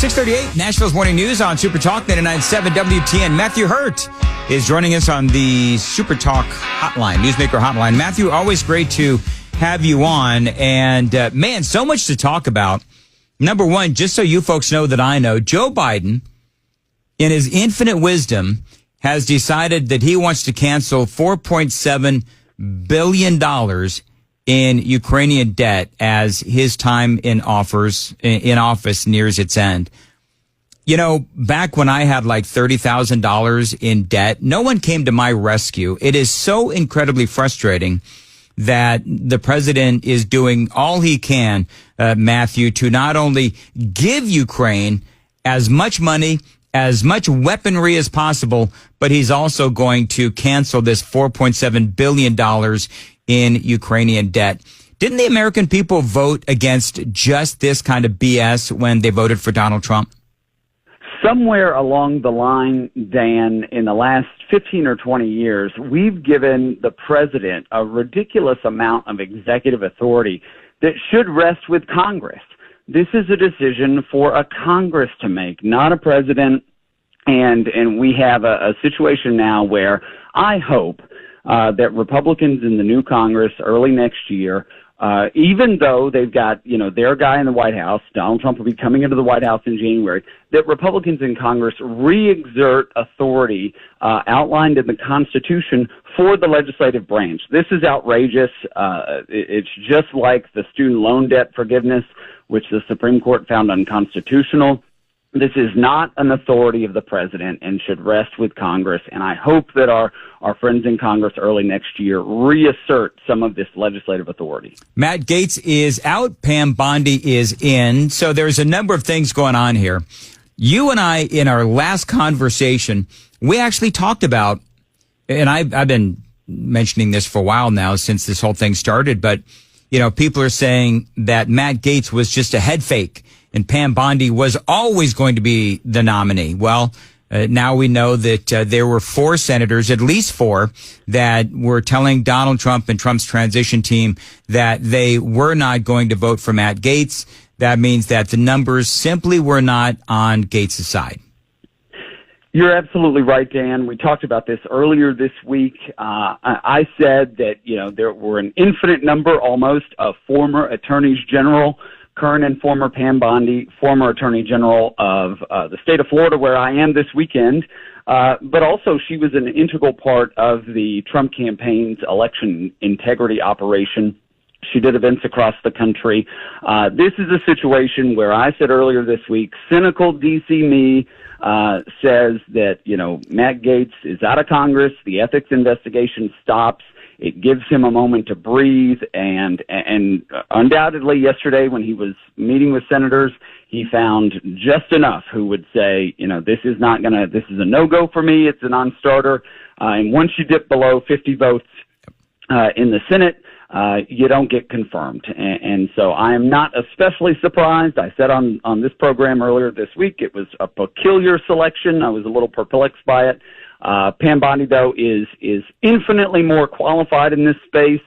6:38, Nashville's Morning News on Super Talk 99.7 WTN. Matthew Hurtt is joining us on the Super Talk hotline, Newsmaker hotline. Matthew, always great to have you on. And, man, so much to talk about. Number one, just so you folks know that I know, Joe Biden, in his infinite wisdom, has decided that he wants to cancel $4.7 billion in Ukrainian debt as his time in office nears its end. You know, back when I had like $30,000 in debt, no one came to my rescue. It is so incredibly frustrating that the president is doing all he can, Matthew, to not only give Ukraine as much money, as much weaponry as possible, but he's also going to cancel this $4.7 billion in Ukrainian debt. Didn't the American people vote against just this kind of BS when they voted for Donald Trump? Somewhere along the line, Dan, in the last 15 or 20 years, we've given the president a ridiculous amount of executive authority that should rest with Congress. This is a decision for a Congress to make, not a president. And we have a situation now where I hope that Republicans in the new Congress early next year, even though they've got, their guy in the White House, Donald Trump will be coming into the White House in January, that Republicans in Congress re-exert authority outlined in the Constitution for the legislative branch. This is outrageous. It's just like the student loan debt forgiveness, which the Supreme Court found unconstitutional. This is not an authority of the president and should rest with Congress. And I hope that our friends in Congress early next year reassert some of this legislative authority. Matt Gaetz is out. Pam Bondi is in. So there's a number of things going on here. You and I, in our last conversation, we actually talked about, and I've been mentioning this for a while now since this whole thing started, but, people are saying that Matt Gaetz was just a head fake and Pam Bondi was always going to be the nominee. Well, now we know that there were 4 senators, at least 4, that were telling Donald Trump and Trump's transition team that they were not going to vote for Matt Gaetz. That means that the numbers simply were not on Gaetz' side. You're absolutely right, Dan. We talked about this earlier this week. I said that, there were an infinite number almost of former attorneys general, current and former Pam Bondi, former Attorney General of the state of Florida, where I am this weekend. But also she was an integral part of the Trump campaign's election integrity operation. She did events across the country. This is a situation where I said earlier this week, cynical DC me says that, Matt Gaetz is out of Congress. The ethics investigation stops. It gives him a moment to breathe, and undoubtedly yesterday when he was meeting with senators, he found just enough who would say, this is a no-go for me, it's a non-starter, and once you dip below 50 votes in the Senate, you don't get confirmed. And so I am not especially surprised. I said on this program earlier this week, it was a peculiar selection. I was a little perplexed by it. Pam Bondi, though, is infinitely more qualified in this space.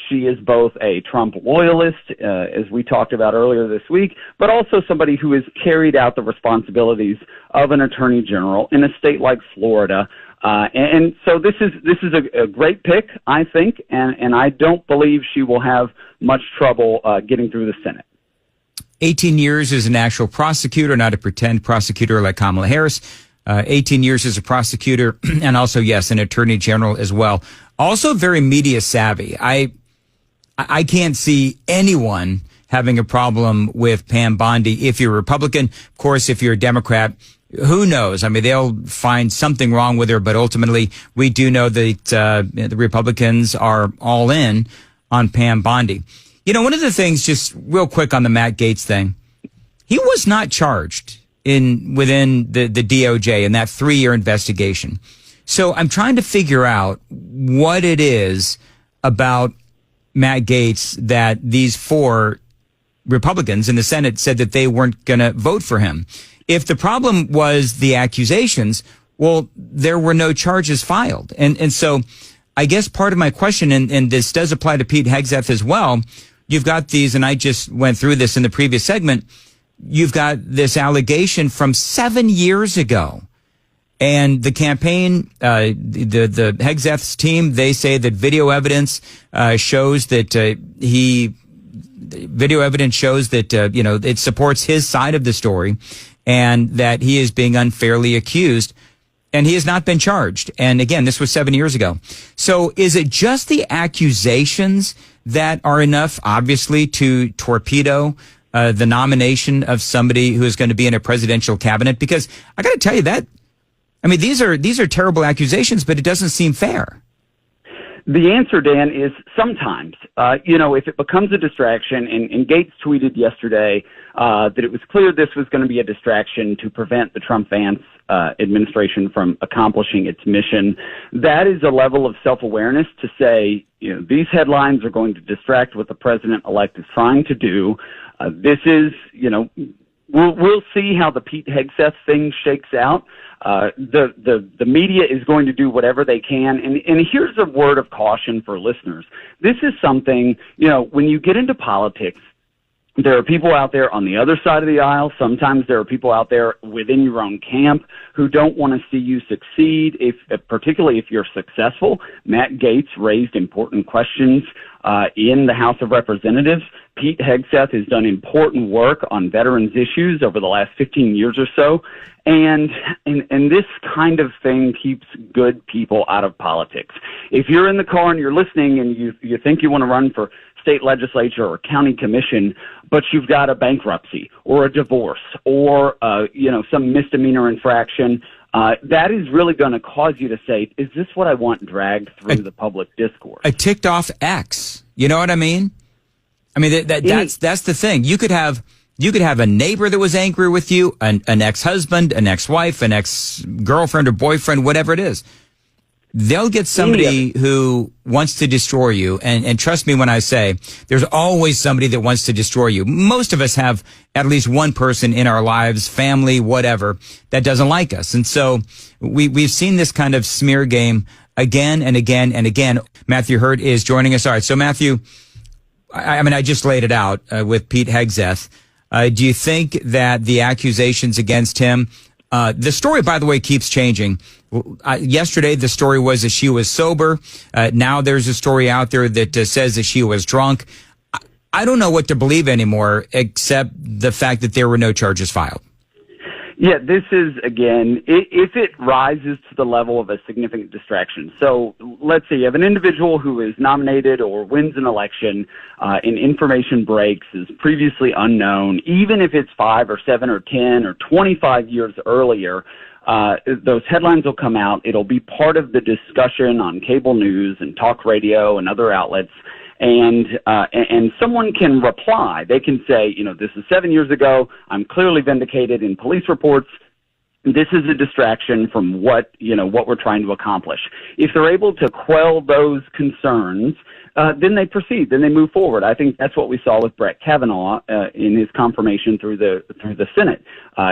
She is both a Trump loyalist, as we talked about earlier this week, but also somebody who has carried out the responsibilities of an attorney general in a state like Florida. And so this is a great pick, I think, and I don't believe she will have much trouble getting through the Senate. 18 years as an actual prosecutor, not a pretend prosecutor like Kamala Harris. 18 years as a prosecutor, and also, yes, an attorney general as well. Also very media savvy. I can't see anyone having a problem with Pam Bondi if you're a Republican. Of course, if you're a Democrat, who knows? I mean, they'll find something wrong with her, but ultimately, we do know that the Republicans are all in on Pam Bondi. One of the things, just real quick on the Matt Gaetz thing, he was not charged within the DOJ in that 3-year investigation. So I'm trying to figure out what it is about Matt Gaetz that these 4 Republicans in the Senate said that they weren't going to vote for him. If the problem was the accusations, well, there were no charges filed. And so I guess part of my question, and this does apply to Pete Hegseth as well, you've got these, and I just went through this in the previous segment, you've got this allegation from 7 years ago. And the campaign, the Hegseth's team, they say that video evidence shows that it supports his side of the story, and that he is being unfairly accused, and he has not been charged. And again, this was 7 years ago. So is it just the accusations that are enough, obviously, to torpedo the nomination of somebody who is going to be in a presidential cabinet? Because I got to tell you that, I mean, these are terrible accusations, but it doesn't seem fair. The answer, Dan, is sometimes. If it becomes a distraction, and Gaetz tweeted yesterday that it was clear this was going to be a distraction to prevent the Trump-Vance administration from accomplishing its mission, that is a level of self-awareness to say, these headlines are going to distract what the president-elect is trying to do. This is, we'll see how the Pete Hegseth thing shakes out. The media is going to do whatever they can. And here's a word of caution for listeners. This is something, when you get into politics, there are people out there on the other side of the aisle. Sometimes there are people out there within your own camp who don't want to see you succeed, particularly if you're successful. Matt Gaetz raised important questions in the House of Representatives. Pete Hegseth has done important work on veterans issues over the last 15 years or so. And this kind of thing keeps good people out of politics. If you're in the car and you're listening and you think you want to run for state legislature or county commission, but you've got a bankruptcy or a divorce or, some misdemeanor infraction, that is really going to cause you to say, is this what I want dragged through the public discourse? A ticked off ex. You know what I mean? I mean, that's the thing. You could have a neighbor that was angry with you, an ex-husband, an ex-wife, an ex-girlfriend or boyfriend, whatever it is. They'll get somebody who wants to destroy you. And trust me when I say there's always somebody that wants to destroy you. Most of us have at least one person in our lives, family, whatever, that doesn't like us. And so we've seen this kind of smear game again and again and again. Matthew Hurtt is joining us. All right. So Matthew, I just laid it out with Pete Hegseth. Do you think that the accusations against him, the story, by the way, keeps changing. Yesterday, the story was that she was sober. Now there's a story out there that says that she was drunk. I don't know what to believe anymore, except the fact that there were no charges filed. Yeah, this is, again, if it rises to the level of a significant distraction. So let's say you have an individual who is nominated or wins an election, and information breaks, is previously unknown, even if it's 5 or 7 or 10 or 25 years earlier, those headlines will come out. It'll be part of the discussion on cable news and talk radio and other outlets. And someone can reply. They can say, this is 7 years ago. I'm clearly vindicated in police reports. This is a distraction from what we're trying to accomplish. If they're able to quell those concerns, then they proceed. Then they move forward. I think that's what we saw with Brett Kavanaugh in his confirmation through the Senate.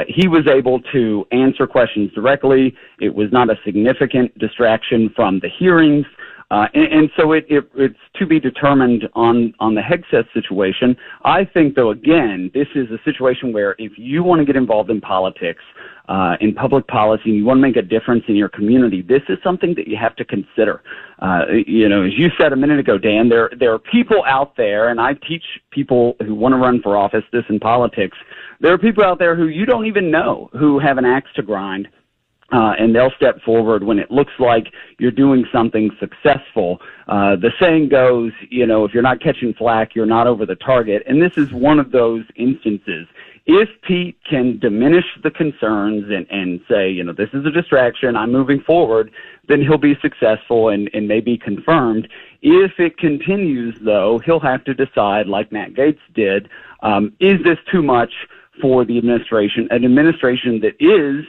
He was able to answer questions directly. It was not a significant distraction from the hearings. And so it's to be determined on the Hegseth situation. I think, though, again, this is a situation where if you want to get involved in politics, in public policy, and you want to make a difference in your community, this is something that you have to consider. As you said a minute ago, Dan, there are people out there, and I teach people who want to run for office this in politics. There are people out there who you don't even know who have an axe to grind. And they'll step forward when it looks like you're doing something successful. The saying goes, if you're not catching flack, you're not over the target. And this is one of those instances. If Pete can diminish the concerns and say, this is a distraction, I'm moving forward, then he'll be successful and may be confirmed. If it continues, though, he'll have to decide, like Matt Gaetz did, is this too much for the administration, an administration that is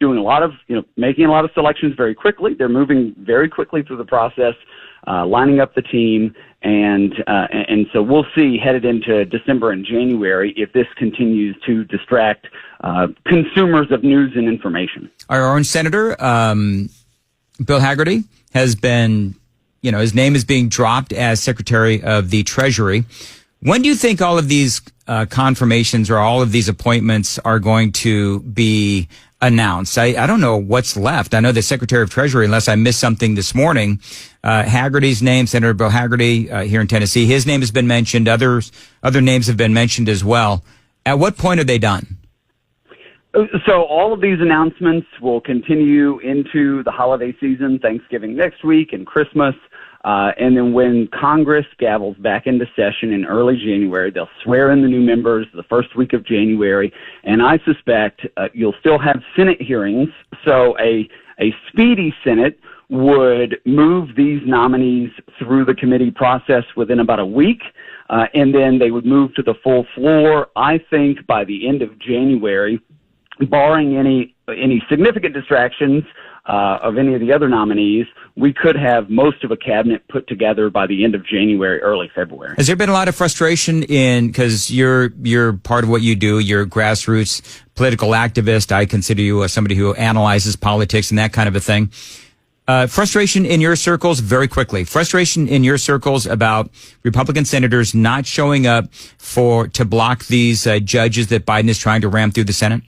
doing a lot of, making a lot of selections very quickly. They're moving very quickly through the process, lining up the team, and so we'll see headed into December and January if this continues to distract consumers of news and information. Our own Senator, Bill Hagerty, has been, his name is being dropped as Secretary of the Treasury. When do you think all of these confirmations or all of these appointments are going to be announced? I don't know what's left. I know the Secretary of Treasury, unless I missed something this morning, Hagerty's name, Senator Bill Hagerty here in Tennessee, his name has been mentioned. Other names have been mentioned as well. At what point are they done? So all of these announcements will continue into the holiday season, Thanksgiving next week and Christmas. And then when Congress gavels back into session in early January, they'll swear in the new members the first week of January. And I suspect you'll still have Senate hearings. So a speedy Senate would move these nominees through the committee process within about a week. And then they would move to the full floor, I think, by the end of January, barring any significant distractions of any of the other nominees. We could have most of a cabinet put together by the end of January, early February. Has there been a lot of frustration because you're part of what you do, you're a grassroots political activist. I consider you as somebody who analyzes politics and that kind of a thing. Frustration in your circles, very quickly. Frustration in your circles about Republican senators not showing up to block these judges that Biden is trying to ram through the Senate?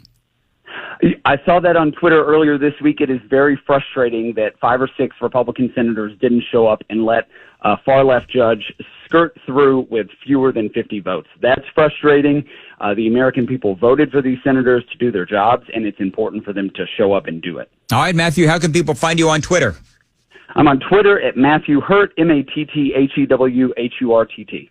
I saw that on Twitter earlier this week. It is very frustrating that 5 or 6 Republican senators didn't show up and let a far-left judge skirt through with fewer than 50 votes. That's frustrating. The American people voted for these senators to do their jobs, and it's important for them to show up and do it. All right, Matthew, how can people find you on Twitter? I'm on Twitter at Matthew Hurtt, MatthewHurtt.